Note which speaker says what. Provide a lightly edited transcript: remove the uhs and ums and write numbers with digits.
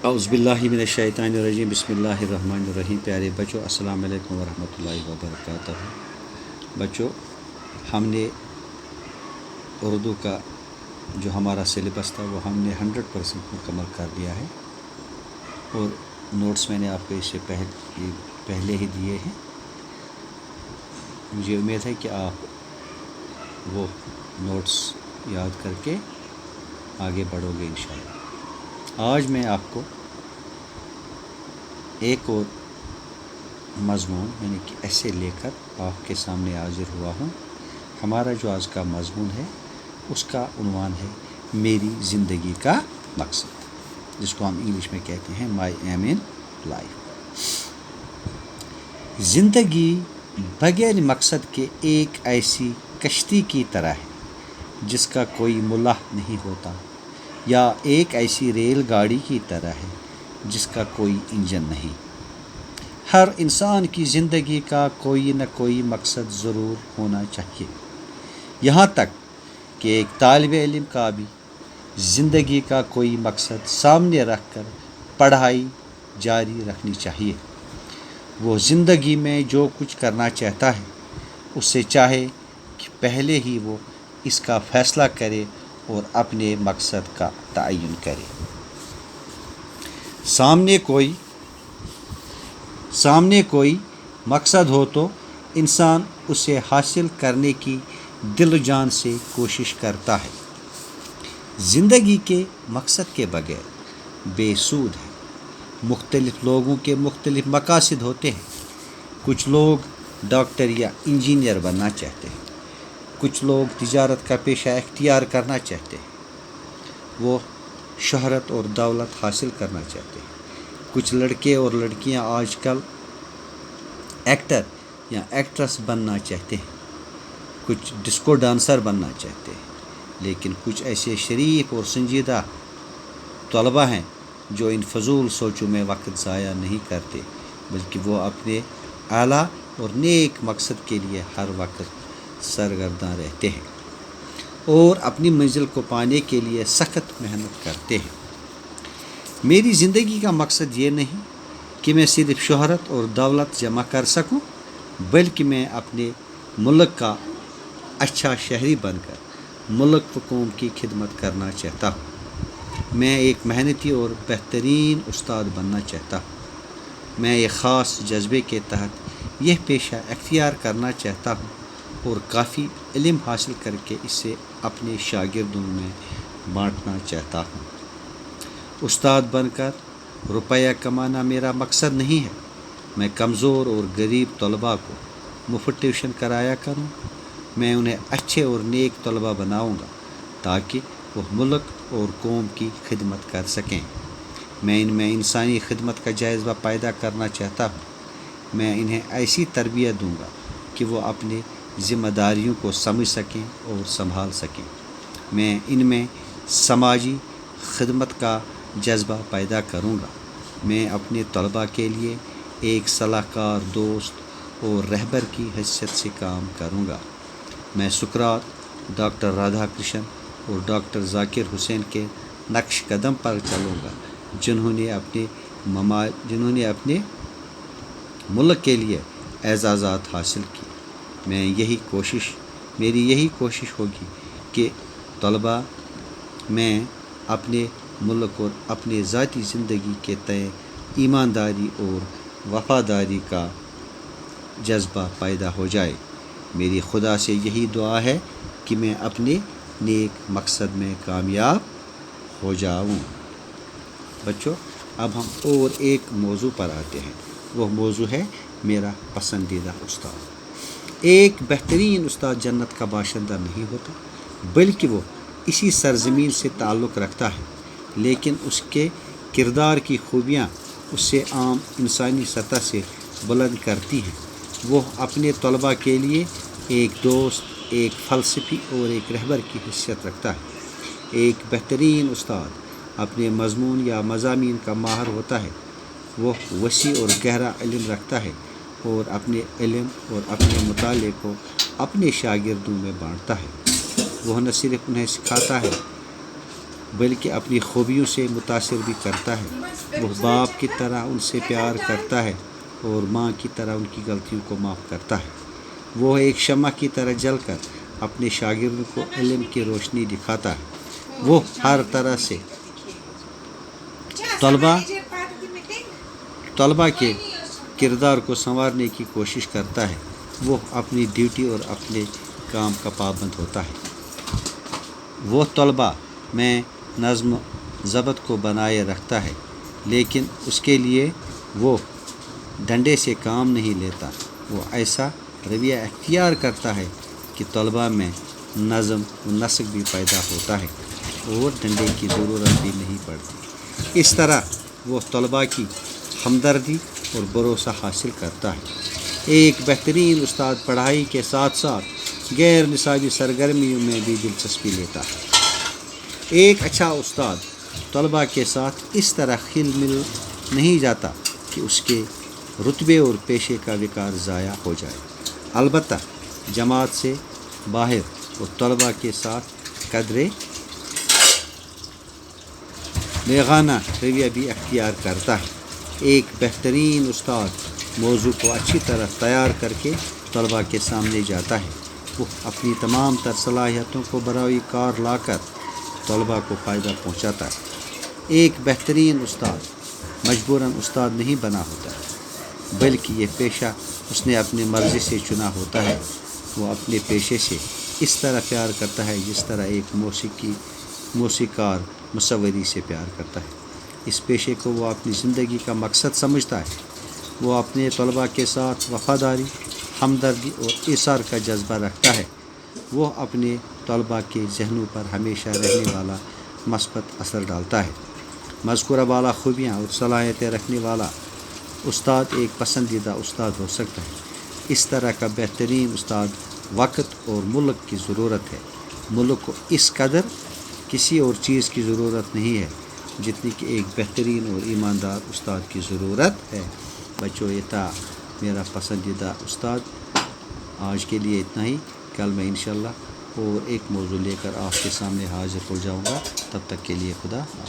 Speaker 1: اعوذ باللہ من الشیطان الرجیم بسم اللہ الرحمن الرحیم۔ پیارے بچوں السلام علیکم ورحمۃ اللہ وبرکاتہ۔ بچوں، ہم نے اردو کا جو ہمارا سلیبس تھا وہ ہم نے 100% مکمل کر دیا ہے، اور نوٹس میں نے آپ کو اس سے پہلے ہی دیے ہیں۔ مجھے امید ہے کہ آپ وہ نوٹس یاد کر کے آگے بڑھو گے انشاءاللہ۔ آج میں آپ کو ایک اور مضمون یعنی کہ ایسے لے کر آپ کے سامنے حاضر ہوا ہوں۔ ہمارا جو آج کا مضمون ہے اس کا عنوان ہے میری زندگی کا مقصد، جس کو ہم انگلش میں کہتے ہیں مائی ایم ان لائف۔ زندگی بغیر مقصد کے ایک ایسی کشتی کی طرح ہے جس کا کوئی ملاح نہیں ہوتا، یا ایک ایسی ریل گاڑی کی طرح ہے جس کا کوئی انجن نہیں۔ ہر انسان کی زندگی کا کوئی نہ کوئی مقصد ضرور ہونا چاہیے، یہاں تک کہ ایک طالب علم کا بھی زندگی کا کوئی مقصد سامنے رکھ کر پڑھائی جاری رکھنی چاہیے۔ وہ زندگی میں جو کچھ کرنا چاہتا ہے اس سے چاہے کہ پہلے ہی وہ اس کا فیصلہ کرے اور اپنے مقصد کا تعین کرے۔ سامنے کوئی مقصد ہو تو انسان اسے حاصل کرنے کی دل و جان سے کوشش کرتا ہے۔ زندگی کے مقصد کے بغیر بے سود ہے۔ مختلف لوگوں کے مختلف مقاصد ہوتے ہیں۔ کچھ لوگ ڈاکٹر یا انجینئر بننا چاہتے ہیں، کچھ لوگ تجارت کا پیشہ اختیار کرنا چاہتے ہیں، وہ شہرت اور دولت حاصل کرنا چاہتے ہیں۔ کچھ لڑکے اور لڑکیاں آج کل ایکٹر یا ایکٹریس بننا چاہتے ہیں، کچھ ڈسکو ڈانسر بننا چاہتے ہیں، لیکن کچھ ایسے شریف اور سنجیدہ طلباء ہیں جو ان فضول سوچوں میں وقت ضائع نہیں کرتے، بلکہ وہ اپنے اعلیٰ اور نیک مقصد کے لیے ہر وقت سرگرداں رہتے ہیں اور اپنی منزل کو پانے کے لیے سخت محنت کرتے ہیں۔ میری زندگی کا مقصد یہ نہیں کہ میں صرف شہرت اور دولت جمع کر سکوں، بلکہ میں اپنے ملک کا اچھا شہری بن کر ملک و قوم کی خدمت کرنا چاہتا ہوں۔ میں ایک محنتی اور بہترین استاد بننا چاہتا ہوں۔ میں ایک خاص جذبے کے تحت یہ پیشہ اختیار کرنا چاہتا ہوں اور کافی علم حاصل کر کے اسے اپنے شاگردوں میں بانٹنا چاہتا ہوں۔ استاد بن کر روپیہ کمانا میرا مقصد نہیں ہے۔ میں کمزور اور غریب طلباء کو مفت ٹیوشن کرایا کروں۔ میں انہیں اچھے اور نیک طلباء بناؤں گا تاکہ وہ ملک اور قوم کی خدمت کر سکیں۔ میں ان میں انسانی خدمت کا جذبہ پیدا کرنا چاہتا ہوں۔ میں انہیں ایسی تربیت دوں گا کہ وہ اپنی ذمہ داریوں کو سمجھ سکیں اور سنبھال سکیں۔ میں ان میں سماجی خدمت کا جذبہ پیدا کروں گا۔ میں اپنے طلباء کے لیے ایک صلاح کار دوست اور رہبر کی حیثیت سے کام کروں گا۔ میں سقراط، ڈاکٹر رادھا کرشن اور ڈاکٹر ذاکر حسین کے نقش قدم پر چلوں گا، جنہوں نے اپنے ملک کے لیے اعزازات حاصل کی۔ میری یہی کوشش ہوگی کہ طلباء میں اپنے ملک اور اپنے ذاتی زندگی کے تئیں ایمانداری اور وفاداری کا جذبہ پیدا ہو جائے۔ میری خدا سے یہی دعا ہے کہ میں اپنے نیک مقصد میں کامیاب ہو جاؤں۔ بچوں، اب ہم اور ایک موضوع پر آتے ہیں۔ وہ موضوع ہے میرا پسندیدہ استاد۔ ایک بہترین استاد جنت کا باشندہ نہیں ہوتا، بلکہ وہ اسی سرزمین سے تعلق رکھتا ہے، لیکن اس کے کردار کی خوبیاں اسے عام انسانی سطح سے بلند کرتی ہیں۔ وہ اپنے طلباء کے لیے ایک دوست، ایک فلسفی اور ایک رہبر کی حیثیت رکھتا ہے۔ ایک بہترین استاد اپنے مضمون یا مضامین کا ماہر ہوتا ہے۔ وہ وسیع اور گہرا علم رکھتا ہے اور اپنے علم اور اپنے مطالعے کو اپنے شاگردوں میں بانٹتا ہے۔ وہ نہ صرف انہیں سکھاتا ہے بلکہ اپنی خوبیوں سے متاثر بھی کرتا ہے۔ وہ باپ کی طرح ان سے پیار کرتا ہے اور ماں کی طرح ان کی غلطیوں کو معاف کرتا ہے۔ وہ ایک شمع کی طرح جل کر اپنے شاگردوں کو علم کی روشنی دکھاتا ہے۔ وہ ہر طرح سے طلباء کے کردار کو سنوارنے کی کوشش کرتا ہے۔ وہ اپنی ڈیوٹی اور اپنے کام کا پابند ہوتا ہے۔ وہ طلباء میں نظم و ضبط کو بنائے رکھتا ہے، لیکن اس کے لیے وہ ڈنڈے سے کام نہیں لیتا۔ وہ ایسا رویہ اختیار کرتا ہے کہ طلباء میں نظم و نسق بھی پیدا ہوتا ہے اور ڈنڈے کی ضرورت بھی نہیں پڑتی۔ اس طرح وہ طلباء کی ہمدردی اور بھروسہ حاصل کرتا ہے۔ ایک بہترین استاد پڑھائی کے ساتھ ساتھ غیر نصابی سرگرمیوں میں بھی دلچسپی لیتا ہے۔ ایک اچھا استاد طلباء کے ساتھ اس طرح کھل مل نہیں جاتا کہ اس کے رتبے اور پیشے کا وقار ضائع ہو جائے۔ البتہ جماعت سے باہر وہ طلباء کے ساتھ قدرے بیگانہ رویہ بھی اختیار کرتا ہے۔ ایک بہترین استاد موضوع کو اچھی طرح تیار کر کے طلباء کے سامنے جاتا ہے۔ وہ اپنی تمام تر صلاحیتوں کو براہ کار لا کر طلباء کو فائدہ پہنچاتا ہے۔ ایک بہترین استاد مجبوراً استاد نہیں بنا ہوتا، بلکہ یہ پیشہ اس نے اپنی مرضی سے چنا ہوتا ہے۔ وہ اپنے پیشے سے اس طرح پیار کرتا ہے جس طرح ایک موسیقار مصوری سے پیار کرتا ہے۔ اس پیشے کو وہ اپنی زندگی کا مقصد سمجھتا ہے۔ وہ اپنے طلباء کے ساتھ وفاداری، ہمدردی اور ایثار کا جذبہ رکھتا ہے۔ وہ اپنے طلباء کے ذہنوں پر ہمیشہ رہنے والا مثبت اثر ڈالتا ہے۔ مذکورہ بالا خوبیاں اور صلاحیتیں رکھنے والا استاد ایک پسندیدہ استاد ہو سکتا ہے۔ اس طرح کا بہترین استاد وقت اور ملک کی ضرورت ہے۔ ملک کو اس قدر کسی اور چیز کی ضرورت نہیں ہے جتنی کہ ایک بہترین اور ایماندار استاد کی ضرورت ہے۔ بچوں، یہ تھا میرا پسندیدہ استاد۔ آج کے لیے اتنا ہی۔ کل میں انشاءاللہ اور ایک موضوع لے کر آپ کے سامنے حاضر ہو جاؤں گا۔ تب تک کے لیے خدا حافظ۔